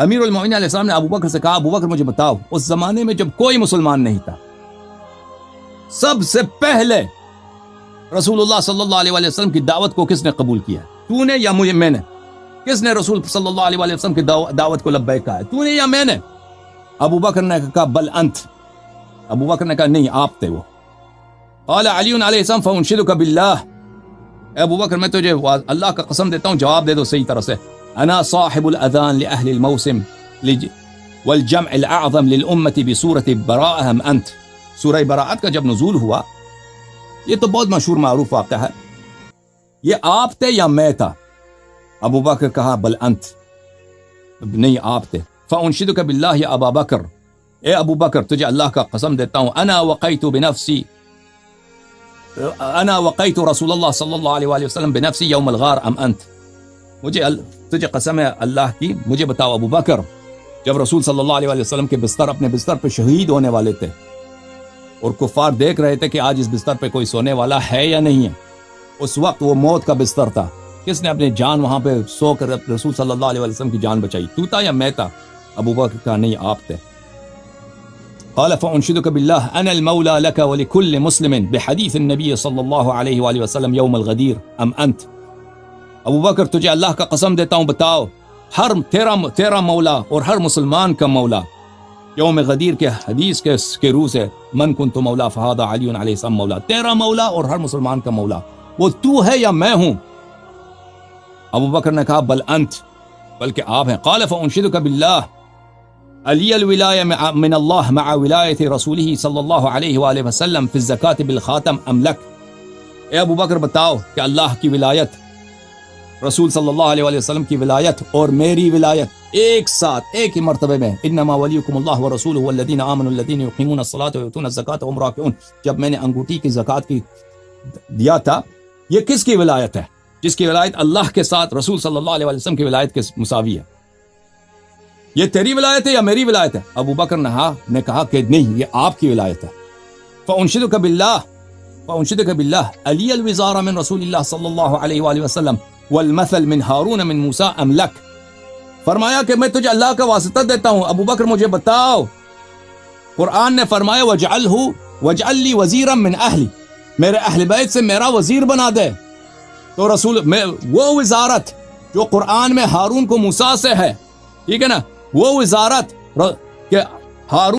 امیر المومنین علیہ السلام نے ابو بکر سے کہا ابو بکر مجھے بتاؤ اس زمانے میں جب کوئی مسلمان نہیں تھا سب سے پہلے رسول اللہ صلی اللہ علیہ وسلم کی دعوت کو کس نے قبول کیا؟ تو نے یا مجھے میں نے؟ کس نے رسول صلی اللہ علیہ وسلم کی دعوت کو لبیک کہا ہے؟ تو نے یا میں نے؟ ابو بکر نے کہا بل انت. ابو بکر نے کہا نہیں آپ تھے وہ. قال علی علیہ السلام فانشدک باللہ. اے ابو بکر میں تجھے اللہ کا قسم دیتا ہوں جواب دے دو صحیح طرح سے. انا صاحب الاذان لاهل الموسم والجمع الاعظم للامه بسوره براءه ام انت. سورہ براءت کا جب نزول ہوا یہ تو بہت مشہور معروف واقعہ ہے. یہ آپ تھے یا میں تھا؟ ابو بکر کہا بل انت. نہیں آپ تھے. فانشدک باللہ یا ابا بکر. اے ابو بکر تجھے اللہ کا قسم دیتا ہوں انا وقیت بنفسی انا وقیت رسول اللہ صلی اللہ علیہ وآلہ وسلم بنفسی یوم الغار ام انت. مجھے تجھے قسم ہے اللہ کی مجھے بتاؤ ابو بکر جب رسول صلی اللہ علیہ وآلہ وسلم کے بستر اپنے بستر پہ شہید ہونے والے تھے اور کفار دیکھ رہے تھے کہ آج اس بستر پہ کوئی سونے والا ہے یا نہیں ہے, اس وقت وہ موت کا بستر تھا, کس نے اپنی جان وہاں پہ سو کر رسول صلی اللہ علیہ وسلم کی جان بچائی؟ تو تھا یا میں تھا؟ ابو بکر کہا نہیں آپ تھے. قال فانشدك بالله انا المولى لك ولكل مسلم بحديث النبي صلی اللہ علیہ وآلہ وسلم یوم الغدیر ام انت. ابو بکر تجھے اللہ کا قسم دیتا ہوں بتاؤ ہر تیرا مولا اور ہر مسلمان کا مولا یوم غدیر کے حدیث کے روح سے من کنت مولا فہذا علی علیہ السلام مولا. تیرا مولا اور ہر مسلمان کا مولا وہ تو ہے یا میں ہوں؟ ابو بکر نے کہا بل انت, بلکہ آپ ہیں. قال فانشدک باللہ علی الولایہ من اللہ مع ولایت رسولہ صلی اللہ علیہ وآلہ وسلم فی الزکاة بالخاتم ام لک. اے ابو بکر بتاؤ کہ اللہ کی ولایت, رسول صلی اللہ علیہ وآلہ وسلم کی ولایت اور میری ولایت ایک ساتھ ایک ہی مرتبے میں. انما ولیکم اللہ ورسولہ والذین آمنوا الذین یقیمون الصلاة ویؤتون الزکاة وهم راکعون. جب میں نے انگوٹھی کی زکوٰۃ کی دیا تھا یہ کس کی ولایت ہے؟ جس کی ولایت اللہ کے ساتھ رسول صلی اللہ علیہ وسلم کی ولایت کے مساوی ہے. یہ تیری ولایت ہے یا میری ولایت ہے؟ ابو بکر نے کہا کہ نہیں یہ آپ کی ولایت ہے. فانشدک باللہ علی الوزار من رسول اللہ صلی اللہ علیہ وآلہ وسلم والمثل من ہارون من موسیٰ ام لک. فرمایا کہ میں تجھے اللہ کا واسطہ دیتا ہوں ابو بکر مجھے بتاؤ. قرآن نے فرمایا وجعل لی وزیرا من اہلی, میرے اہل بیت سے میرا وزیر بنا دے. تو رسول میں وہ وزارت جو قرآن میں ہارون کو موسیٰ سے ہے, ٹھیک ہے نا, وہ وزارت کہ ہارون